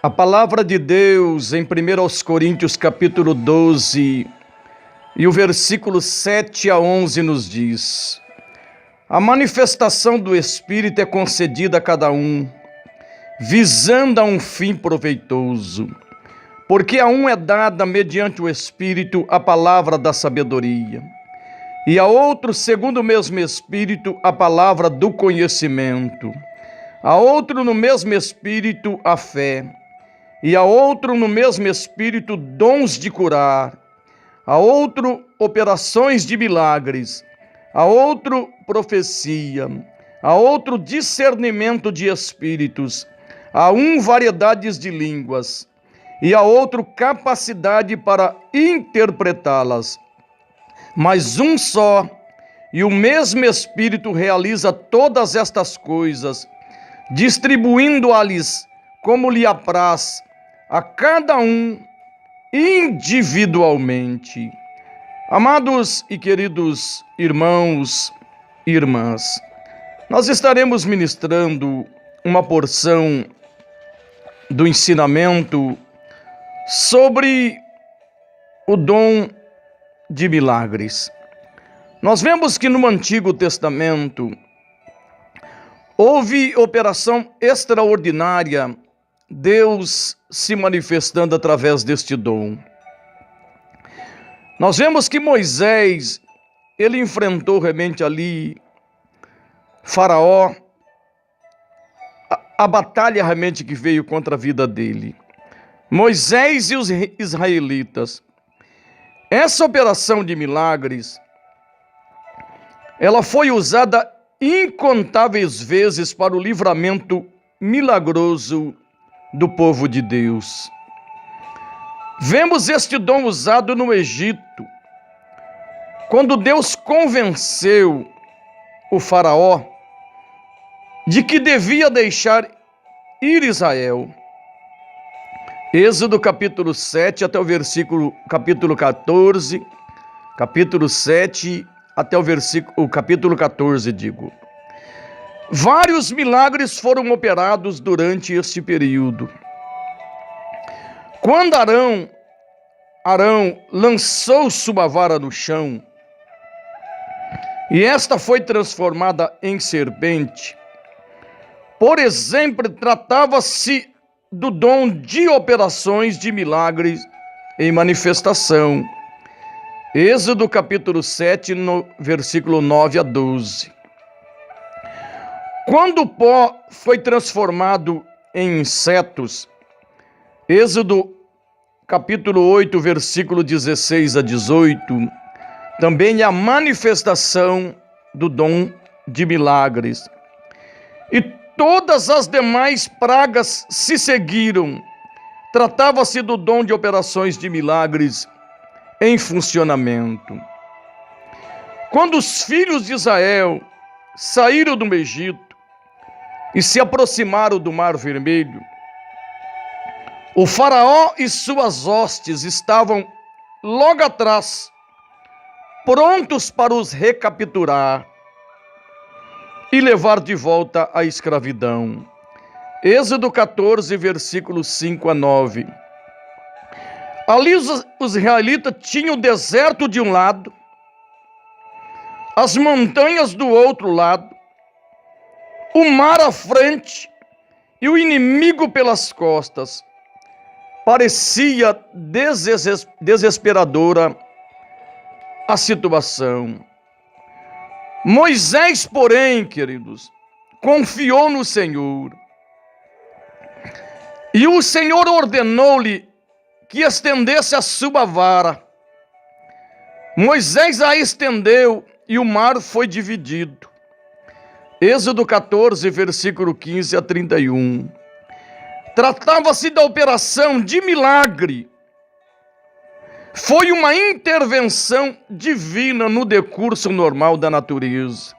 A palavra de Deus em 1 Coríntios capítulo 12 e o versículo 7 a 11 nos diz: a manifestação do Espírito é concedida a cada um, visando a um fim proveitoso, porque a um é dada mediante o Espírito a palavra da sabedoria, e a outro, segundo o mesmo Espírito, a palavra do conhecimento, a outro no mesmo Espírito a fé, e a outro no mesmo Espírito dons de curar, a outro operações de milagres, a outro profecia, a outro discernimento de espíritos, a um variedades de línguas, e a outro capacidade para interpretá-las. Mas um só e o mesmo Espírito realiza todas estas coisas, distribuindo-lhes como lhe apraz a cada um individualmente. Amados e queridos irmãos e irmãs, nós estaremos ministrando uma porção do ensinamento sobre o dom de milagres. Nós vemos que no Antigo Testamento houve operação extraordinária, Deus se manifestando através deste dom. Nós vemos que Moisés, ele enfrentou realmente ali Faraó, a batalha realmente que veio contra a vida dele. Moisés e os israelitas. Essa operação de milagres, ela foi usada incontáveis vezes para o livramento milagroso do povo de Deus. Vemos este dom usado no Egito, quando Deus convenceu o faraó de que devia deixar ir Israel. Êxodo capítulo 7 até o capítulo 14, capítulo 7 até o capítulo 14, digo. Vários milagres foram operados durante este período. Quando Arão lançou sua vara no chão, e esta foi transformada em serpente, por exemplo, tratava-se do dom de operações de milagres em manifestação. Êxodo capítulo 7, no versículo 9 a 12. Quando o pó foi transformado em insetos, Êxodo capítulo 8, versículo 16 a 18, também a manifestação do dom de milagres. E todas as demais pragas se seguiram. Tratava-se do dom de operações de milagres em funcionamento. Quando os filhos de Israel saíram do Egito e se aproximaram do Mar Vermelho, o faraó e suas hostes estavam logo atrás, prontos para os recapturar e levar de volta à escravidão. Êxodo 14, versículos 5 a 9. Ali os israelitas tinham o deserto de um lado, as montanhas do outro lado, o mar à frente e o inimigo pelas costas. Parecia desesperadora a situação. Moisés, porém, queridos, confiou no Senhor. E o Senhor ordenou-lhe que estendesse a sua vara. Moisés a estendeu e o mar foi dividido. Êxodo 14, versículo 15 a 31. Tratava-se da operação de milagre. Foi uma intervenção divina no decurso normal da natureza.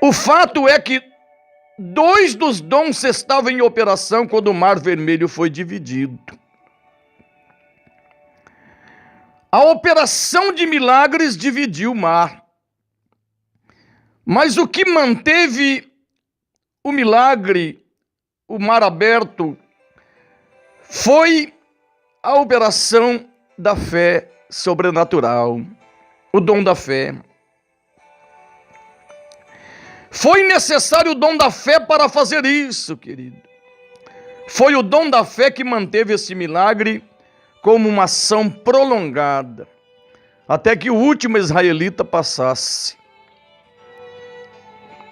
O fato é que 2 dos dons estavam em operação quando o Mar Vermelho foi dividido. A operação de milagres dividiu o mar. Mas o que manteve o milagre, o mar aberto foi a operação da fé sobrenatural, o dom da fé. Foi necessário o dom da fé para fazer isso, querido. Foi o dom da fé que manteve esse milagre como uma ação prolongada, até que o último israelita passasse.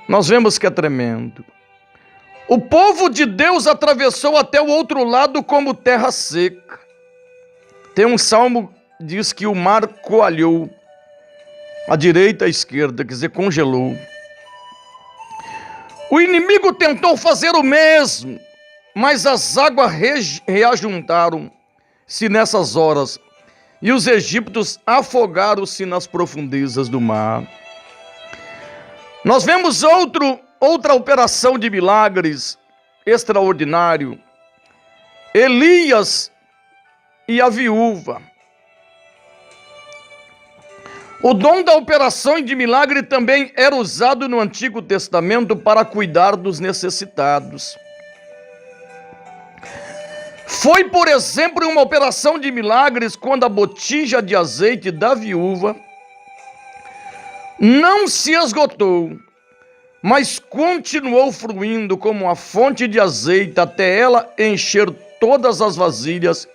Nós vemos que é tremendo. O povo de Deus atravessou até o outro lado como terra seca. Tem um salmo que diz que o mar coalhou, à direita e à esquerda, quer dizer, congelou. O inimigo tentou fazer o mesmo, mas as águas reajuntaram-se nessas horas, e os egípcios afogaram-se nas profundezas do mar. Nós vemos outra operação de milagres extraordinário. Elias e a viúva. O dom da operação de milagre também era usado no Antigo Testamento para cuidar dos necessitados. Foi, por exemplo, uma operação de milagres quando a botija de azeite da viúva não se esgotou, mas continuou fluindo como uma fonte de azeite até ela encher todas as vasilhas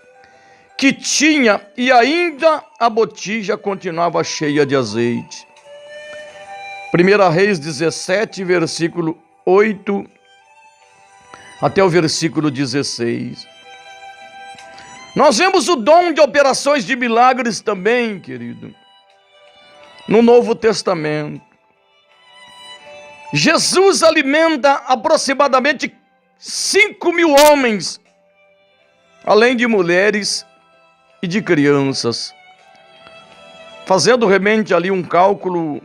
que tinha, e ainda a botija continuava cheia de azeite. 1 Reis 17, versículo 8 até o versículo 16. Nós vemos o dom de operações de milagres também, querido, no Novo Testamento. Jesus alimenta aproximadamente 5.000 homens, além de mulheres e de crianças. Fazendo realmente ali um cálculo,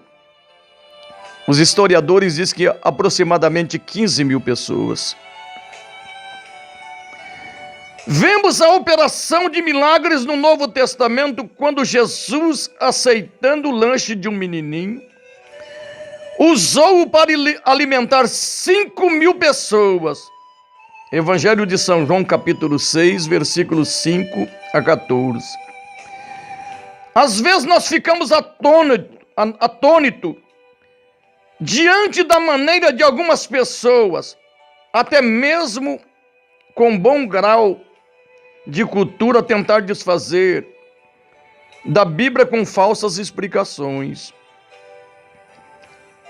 os historiadores dizem que aproximadamente 15.000 pessoas. Vemos a operação de milagres no Novo Testamento quando Jesus, aceitando o lanche de um menininho, usou-o para alimentar 5.000 pessoas. Evangelho de São João, capítulo 6, versículos 5 a 14. Às vezes nós ficamos atônitos diante da maneira de algumas pessoas, até mesmo com bom grau de cultura, tentar desfazer da Bíblia com falsas explicações.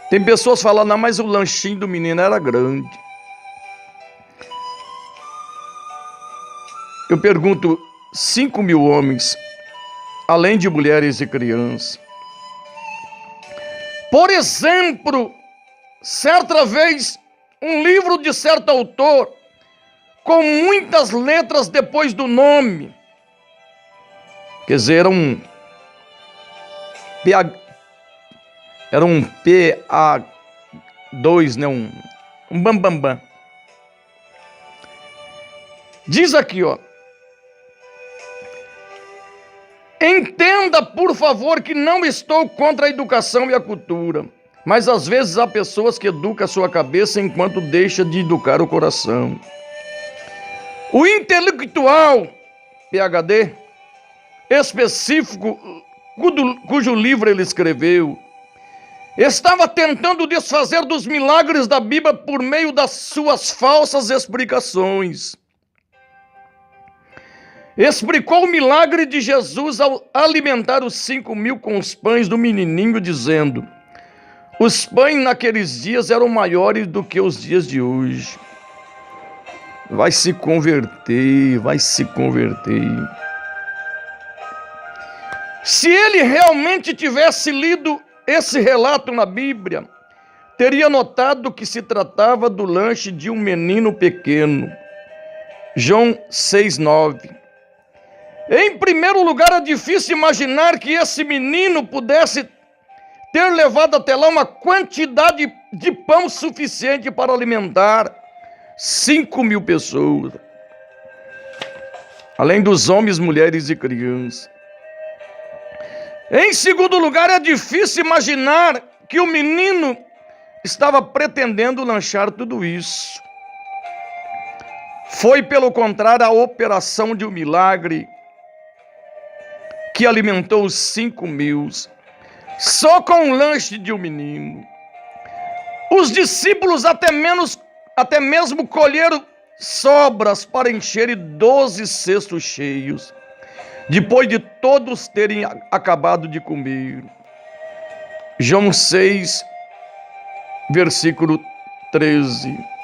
Tem pessoas falando, não, mas o lanchinho do menino era grande. Eu pergunto, 5.000 homens, além de mulheres e crianças. Por exemplo, certa vez, um livro de certo autor, com muitas letras depois do nome, quer dizer, era um PA2, né? um bambambam. Diz aqui, ó. Entenda, por favor, que não estou contra a educação e a cultura, mas às vezes há pessoas que educam a sua cabeça enquanto deixa de educar o coração. O intelectual, PhD, específico, cujo livro ele escreveu, estava tentando desfazer dos milagres da Bíblia por meio das suas falsas explicações. Explicou o milagre de Jesus ao alimentar os 5.000 com os pães do menininho, dizendo: os pães naqueles dias eram maiores do que os dias de hoje. Vai se converter, vai se converter. Se ele realmente tivesse lido esse relato na Bíblia, teria notado que se tratava do lanche de um menino pequeno. João 6,9. Em primeiro lugar, é difícil imaginar que esse menino pudesse ter levado até lá uma quantidade de pão suficiente para alimentar 5.000 pessoas, além dos homens, mulheres e crianças. Em segundo lugar, é difícil imaginar que o menino estava pretendendo lanchar tudo isso. Foi, pelo contrário, a operação de um milagre que alimentou os 5.000, só com um lanche de um menino. Os discípulos até mesmo colheram sobras para encherem 12 cestos cheios, depois de todos terem acabado de comer. João 6, versículo 13.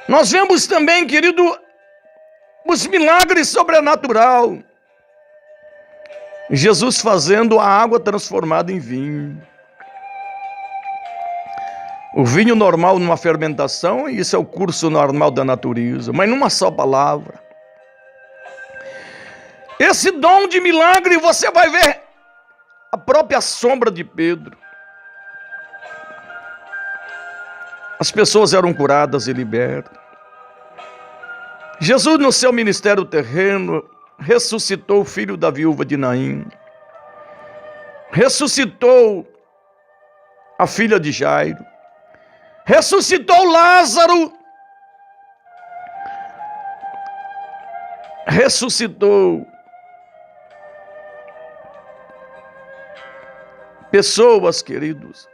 Nós vemos também, querido, os milagres sobrenaturais. Jesus fazendo a água transformada em vinho. O vinho normal numa fermentação, isso é o curso normal da natureza, mas numa só palavra. Esse dom de milagre, você vai ver a própria sombra de Pedro. As pessoas eram curadas e libertas. Jesus, no seu ministério terreno, ressuscitou o filho da viúva de Naim. Ressuscitou a filha de Jairo. Ressuscitou Lázaro. Ressuscitou pessoas, queridos,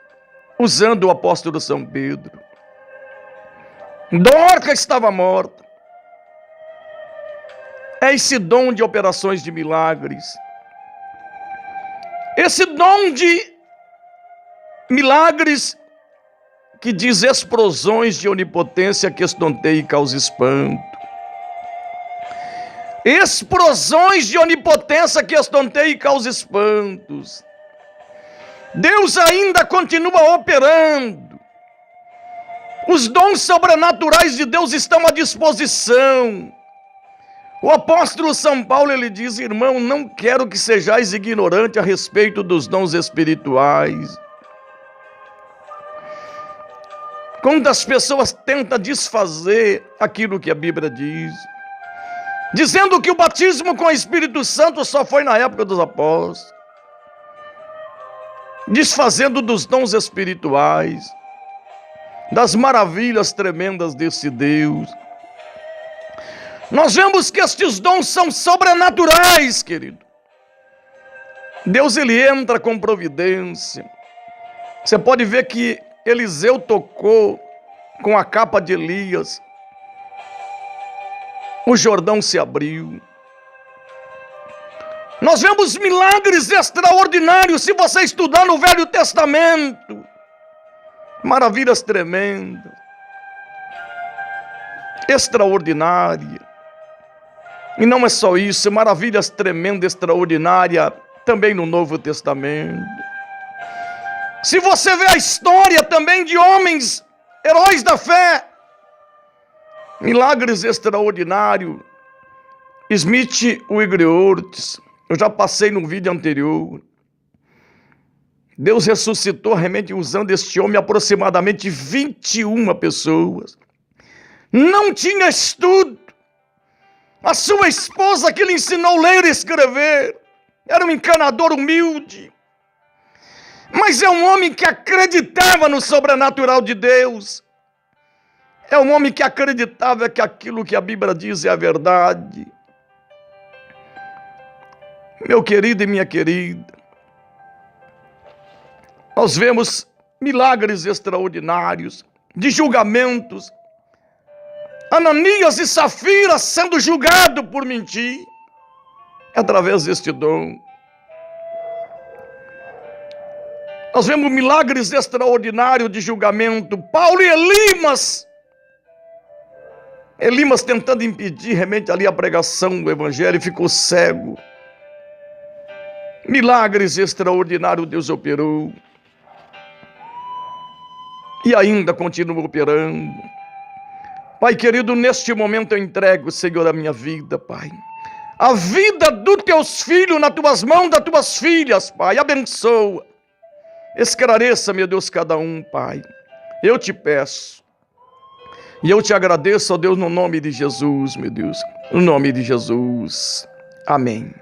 usando o apóstolo São Pedro. Dorca estava morta. É esse dom de operações de milagres. Esse dom de milagres que diz explosões de onipotência que estonteia e causa espanto. Explosões de onipotência que estonteia e causa espantos. Deus ainda continua operando. Os dons sobrenaturais de Deus estão à disposição. O apóstolo São Paulo, ele diz: irmão, não quero que sejais ignorante a respeito dos dons espirituais. Quantas pessoas tentam desfazer aquilo que a Bíblia diz, dizendo que o batismo com o Espírito Santo só foi na época dos apóstolos, desfazendo dos dons espirituais, das maravilhas tremendas desse Deus. Nós vemos que estes dons são sobrenaturais, querido. Deus, ele entra com providência. Você pode ver que Eliseu tocou com a capa de Elias. O Jordão se abriu. Nós vemos milagres extraordinários se você estudar no Velho Testamento. Maravilhas tremendas. Extraordinárias. E não é só isso, maravilhas tremendas, extraordinárias, também no Novo Testamento. Se você vê a história também de homens, heróis da fé, milagres extraordinários. Smith Wigglesworth, eu já passei no vídeo anterior. Deus ressuscitou realmente usando este homem aproximadamente 21 pessoas. Não tinha estudo. A sua esposa que lhe ensinou a ler e escrever era um encanador humilde. Mas é um homem que acreditava no sobrenatural de Deus. É um homem que acreditava que aquilo que a Bíblia diz é a verdade. Meu querido e minha querida, nós vemos milagres extraordinários, de julgamentos. Ananias e Safira sendo julgado por mentir, através deste dom. Nós vemos milagres extraordinários de julgamento. Paulo e Elimas tentando impedir realmente ali a pregação do evangelho, ficou cego. Milagres extraordinários Deus operou. E ainda continua operando. Pai querido, neste momento eu entrego, Senhor, a minha vida, Pai. A vida dos teus filhos nas tuas mãos, das tuas filhas, Pai. Abençoa. Esclareça, meu Deus, cada um, Pai. Eu te peço. E eu te agradeço, ó Deus, no nome de Jesus, meu Deus. No nome de Jesus. Amém.